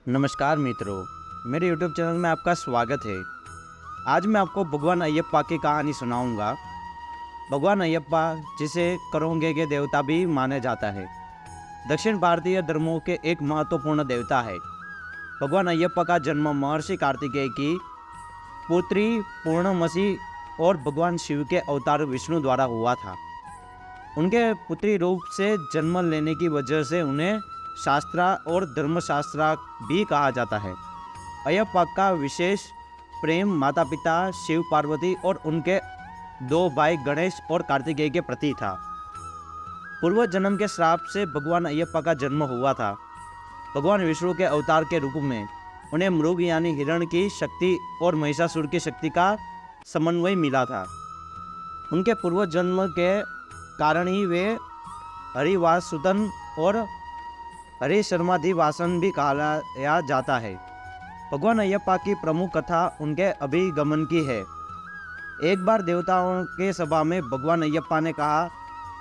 नमस्कार मित्रों, मेरे YouTube चैनल में आपका स्वागत है। आज मैं आपको भगवान अयप्पा की कहानी सुनाऊंगा। भगवान अयप्पा, जिसे करोंगे के देवता भी माना जाता है, दक्षिण भारतीय धर्मों के एक महत्वपूर्ण देवता है। भगवान अयप्पा का जन्म महर्षि कार्तिकेय की पुत्री पूर्णमसी और भगवान शिव के अवतार विष्णु द्वारा हुआ था। उनके पुत्री रूप से जन्म लेने की वजह से उन्हें शास्त्रा और धर्मशास्त्रा भी कहा जाता है। अयप्पा का विशेष प्रेम माता पिता शिव पार्वती और उनके दो भाई गणेश और कार्तिकेय के प्रति था। पूर्व जन्म के श्राप से भगवान अयप्पा का जन्म हुआ था। भगवान विष्णु के अवतार के रूप में उन्हें मृग यानी हिरण की शक्ति और महिषासुर की शक्ति का समन्वय मिला था। उनके पूर्व जन्म के कारण ही वे हरिवासुदन और हरि शर्माधिवासन भी कहा जाता है। भगवान अयप्पा की प्रमुख कथा उनके अभिगमन की है। एक बार देवताओं के सभा में भगवान अयप्पा ने कहा,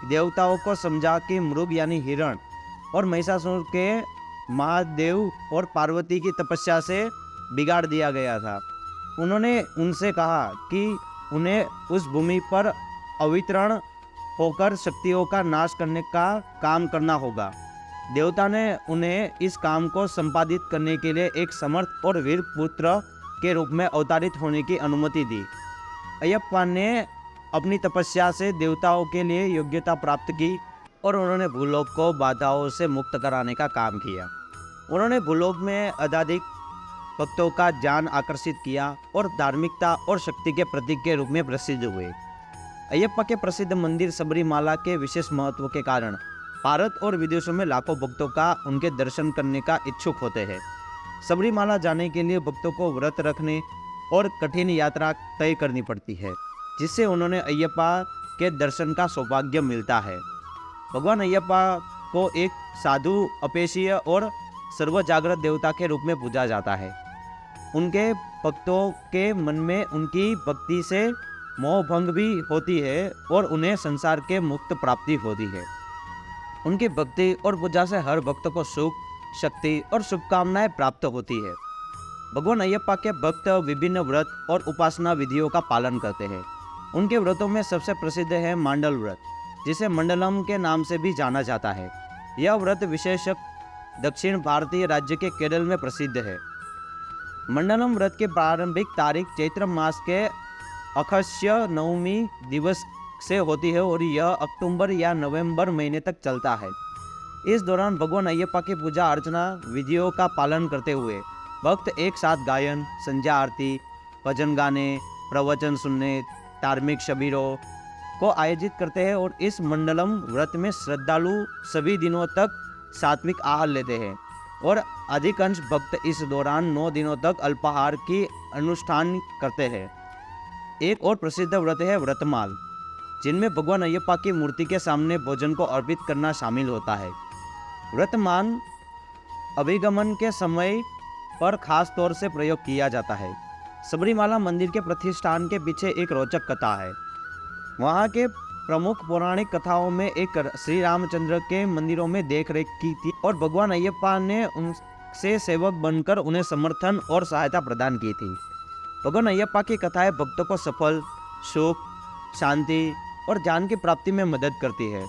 देवताओं को समझा कि मृग यानी हिरण और महिषासुर के महादेव और पार्वती की तपस्या से बिगाड़ दिया गया था। उन्होंने उनसे कहा कि उन्हें उस भूमि पर अवतरण होकर शक्तियों का नाश करने का काम करना होगा। देवता ने उन्हें इस काम को संपादित करने के लिए एक समर्थ और वीर पुत्र के रूप में अवतरित होने की अनुमति दी। अयप्पा ने अपनी तपस्या से देवताओं के लिए योग्यता प्राप्त की और उन्होंने भूलोक को बाधाओं से मुक्त कराने का काम किया। उन्होंने भूलोक में अधिक भक्तों का ध्यान आकर्षित किया और धार्मिकता और शक्ति के प्रतीक के रूप में प्रसिद्ध हुए। अयप्पा के प्रसिद्ध मंदिर सबरीमाला के विशेष महत्व के कारण भारत और विदेशों में लाखों भक्तों का उनके दर्शन करने का इच्छुक होते हैं। सबरीमाला जाने के लिए भक्तों को व्रत रखने और कठिन यात्रा तय करनी पड़ती है, जिससे उन्होंने अयप्पा के दर्शन का सौभाग्य मिलता है। भगवान अयप्पा को एक साधु, अपेशीय और सर्वजागृत देवता के रूप में पूजा जाता है। उनके भक्तों के मन में उनकी भक्ति से मोह भंग भी होती है और उन्हें संसार के मुक्त प्राप्ति होती है। उनकी भक्ति और पूजा से हर भक्त को सुख, शक्ति और शुभकामनाएं प्राप्त होती है। भगवान अयप्पा के भक्त विभिन्न व्रत और उपासना विधियों का पालन करते हैं। उनके व्रतों में सबसे प्रसिद्ध है मांडल व्रत, जिसे मंडलम के नाम से भी जाना जाता है। यह व्रत विशेषक दक्षिण भारतीय राज्य के केरल में प्रसिद्ध है। मंडलम व्रत की प्रारंभिक तारीख चैत्र मास के अक्षय नवमी दिवस से होती है और यह अक्टूबर या नवंबर महीने तक चलता है। इस दौरान भगवान अयप्पा की पूजा अर्चना विधियों का पालन करते हुए भक्त एक साथ गायन, संध्या आरती, भजन गाने, प्रवचन सुनने, धार्मिक शिविरों को आयोजित करते हैं और इस मंडलम व्रत में श्रद्धालु सभी दिनों तक सात्विक आहार लेते हैं और अधिकांश भक्त इस दौरान 9 दिनों तक अल्पाहार की अनुष्ठान करते हैं। एक और प्रसिद्ध व्रत है व्रतमाल, जिनमें भगवान अयप्पा की मूर्ति के सामने भोजन को अर्पित करना शामिल होता है। व्रतमान अभिगमन के समय पर खास तौर से प्रयोग किया जाता है। सबरीमाला मंदिर के प्रतिष्ठान के पीछे एक रोचक कथा है। वहाँ के प्रमुख पौराणिक कथाओं में एक श्री रामचंद्र के मंदिरों में देखरेख की थी और भगवान अयप्पा ने उनसे सेवक बनकर उन्हें समर्थन और सहायता प्रदान की थी। भगवान अयप्पा की कथाएं भक्तों को सफल, सुख, शांति और ज्ञान की प्राप्ति में मदद करती है।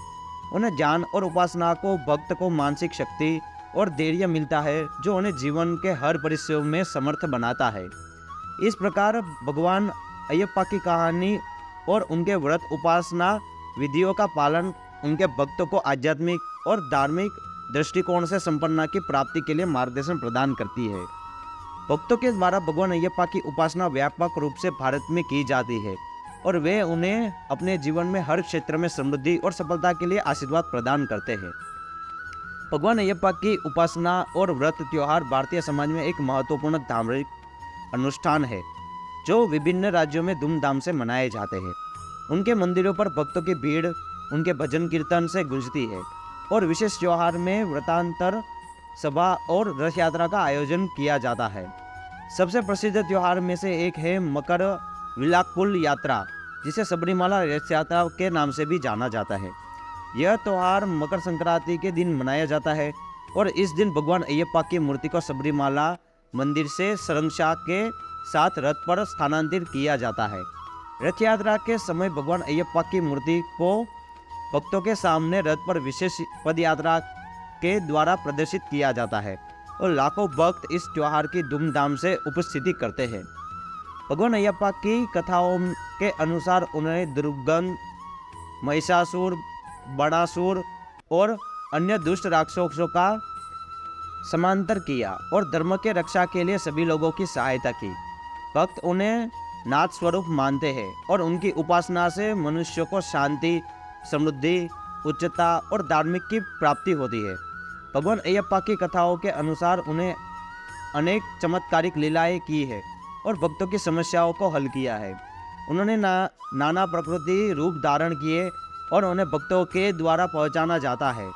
उन्हें ज्ञान और उपासना को भक्त को मानसिक शक्ति और धैर्य मिलता है, जो उन्हें जीवन के हर परिस्थितियों में समर्थ बनाता है। इस प्रकार भगवान अयप्पा की कहानी और उनके व्रत उपासना विधियों का पालन उनके भक्तों को आध्यात्मिक और धार्मिक दृष्टिकोण से संपन्नता की प्राप्ति के लिए मार्गदर्शन प्रदान करती है। भक्तों के द्वारा भगवान अयप्पा की उपासना व्यापक रूप से भारत में की जाती है और वे उन्हें अपने जीवन में हर क्षेत्र में समृद्धि और सफलता के लिए आशीर्वाद प्रदान करते हैं। भगवान अयप्पा की उपासना और व्रत त्योहार भारतीय समाज में एक महत्वपूर्ण धार्मिक अनुष्ठान है, जो विभिन्न राज्यों में धूमधाम से मनाए जाते हैं। उनके मंदिरों पर भक्तों की भीड़ उनके भजन कीर्तन से गूंजती है और विशेष त्योहार में व्रतांतर सभा और रथ यात्रा का आयोजन किया जाता है। सबसे प्रसिद्ध त्योहार में से एक है मकर विलाक्कुल यात्रा, जिसे सबरीमाला रथ यात्रा के नाम से भी जाना जाता है। यह त्यौहार मकर संक्रांति के दिन मनाया जाता है। और इस दिन भगवान अयप्पा की मूर्ति को सबरीमाला मंदिर से सरंगशाह के साथ रथ पर स्थानांतरित किया जाता है। रथ यात्रा के समय भगवान अयप्पा की मूर्ति को भक्तों के सामने रथ पर विशेष पद यात्रा के द्वारा प्रदर्शित किया जाता है और लाखों भक्त इस त्योहार की धूमधाम से उपस्थिति करते हैं। भगवान अयप्पा की कथाओं के अनुसार उन्होंने दुर्गंध, महिषासुर, बाणासुर और अन्य दुष्ट राक्षसों का समांतर किया और धर्म के रक्षा के लिए सभी लोगों की सहायता की। भक्त उन्हें नाथ स्वरूप मानते हैं और उनकी उपासना से मनुष्य को शांति, समृद्धि, उच्चता और धार्मिक की प्राप्ति होती है। भगवान अयप्पा की कथाओं के अनुसार उन्हें अनेक चमत्कारिक लीलाएं की है और भक्तों की समस्याओं को हल किया है। उन्होंने नाना प्रकृति रूप धारण किए और उन्हें भक्तों के द्वारा पहुंचाना जाता है।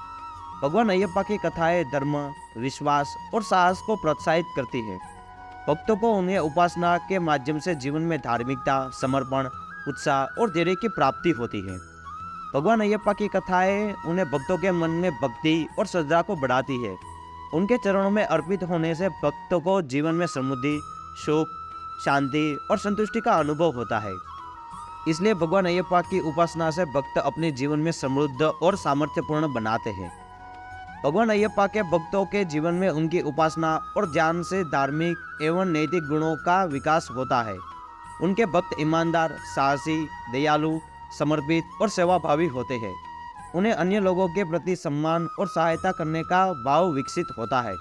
भगवान अयप्पा की कथाएं धर्म, विश्वास और साहस को प्रोत्साहित करती है। भक्तों को उन्हें उपासना के माध्यम से जीवन में धार्मिकता, समर्पण, उत्साह और धैर्य की प्राप्ति होती है। भगवान अयप्पा की कथाएं उन्हें भक्तों के मन में भक्ति और श्रद्धा को बढ़ाती है। उनके चरणों में अर्पित होने से भक्तों को जीवन में समृद्धि, सुख, शांति और संतुष्टि का अनुभव होता है। इसलिए भगवान अयप्पा की उपासना से भक्त अपने जीवन में समृद्ध और सामर्थ्यपूर्ण बनाते हैं। भगवान अयप्पा के भक्तों के जीवन में उनकी उपासना और ध्यान से धार्मिक एवं नैतिक गुणों का विकास होता है। उनके भक्त ईमानदार, साहसी, दयालु, समर्पित और सेवाभावी होते हैं। उन्हें अन्य लोगों के प्रति सम्मान और सहायता करने का भाव विकसित होता है।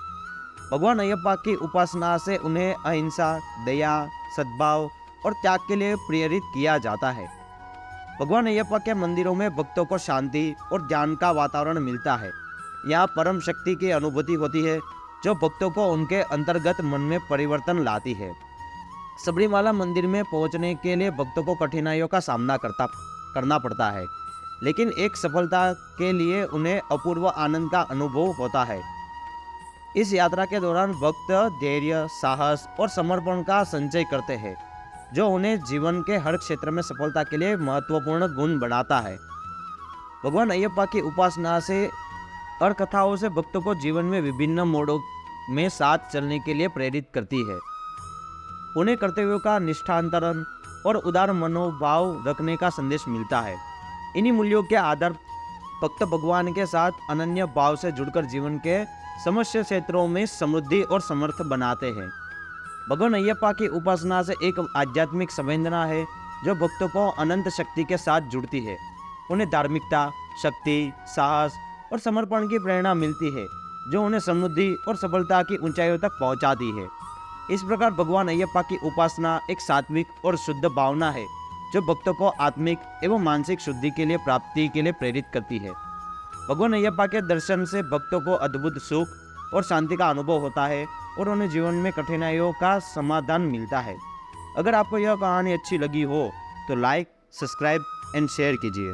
भगवान अयप्पा की उपासना से उन्हें अहिंसा, दया, सद्भाव और त्याग के लिए प्रेरित किया जाता है। भगवान अयप्पा के मंदिरों में भक्तों को शांति और ध्यान का वातावरण मिलता है। यहाँ परम शक्ति की अनुभूति होती है जो भक्तों को उनके अंतर्गत मन में परिवर्तन लाती है। सबरीमाला मंदिर में पहुंचने के लिए भक्तों को कठिनाइयों का सामना करना पड़ता है, लेकिन एक सफलता के लिए उन्हें अपूर्व आनंद का अनुभव होता है। इस यात्रा के दौरान भक्त धैर्य, साहस और समर्पण का संचय करते हैं, जो उन्हें जीवन के हर क्षेत्र में सफलता के लिए महत्वपूर्ण गुण बनाता है। भगवान अयप्पा की उपासना से और कथाओं से भक्तों को जीवन में विभिन्न मोड़ों में साथ चलने के लिए प्रेरित करती है। उन्हें कर्तव्यों का निष्ठांतरण और उदार मनोभाव रखने का संदेश मिलता है। इन्हीं मूल्यों के आधार भक्त भगवान के साथ अनन्य भाव से जुड़कर जीवन के समस्त क्षेत्रों में समृद्धि और समर्थ बनाते हैं। भगवान अयप्पा की उपासना से एक आध्यात्मिक संवेदना है जो भक्तों को अनंत शक्ति के साथ जुड़ती है। उन्हें धार्मिकता, शक्ति, साहस और समर्पण की प्रेरणा मिलती है जो उन्हें समृद्धि और सफलता की ऊंचाइयों तक पहुंचाती है। इस प्रकार भगवान अयप्पा की उपासना एक सात्विक और शुद्ध भावना है जो भक्तों को आत्मिक एवं मानसिक शुद्धि के लिए प्राप्ति के लिए प्रेरित करती है। भगवान अयप्पा के दर्शन से भक्तों को अद्भुत सुख और शांति का अनुभव होता है और उन्हें जीवन में कठिनाइयों का समाधान मिलता है। अगर आपको यह कहानी अच्छी लगी हो तो लाइक, सब्सक्राइब एंड शेयर कीजिए।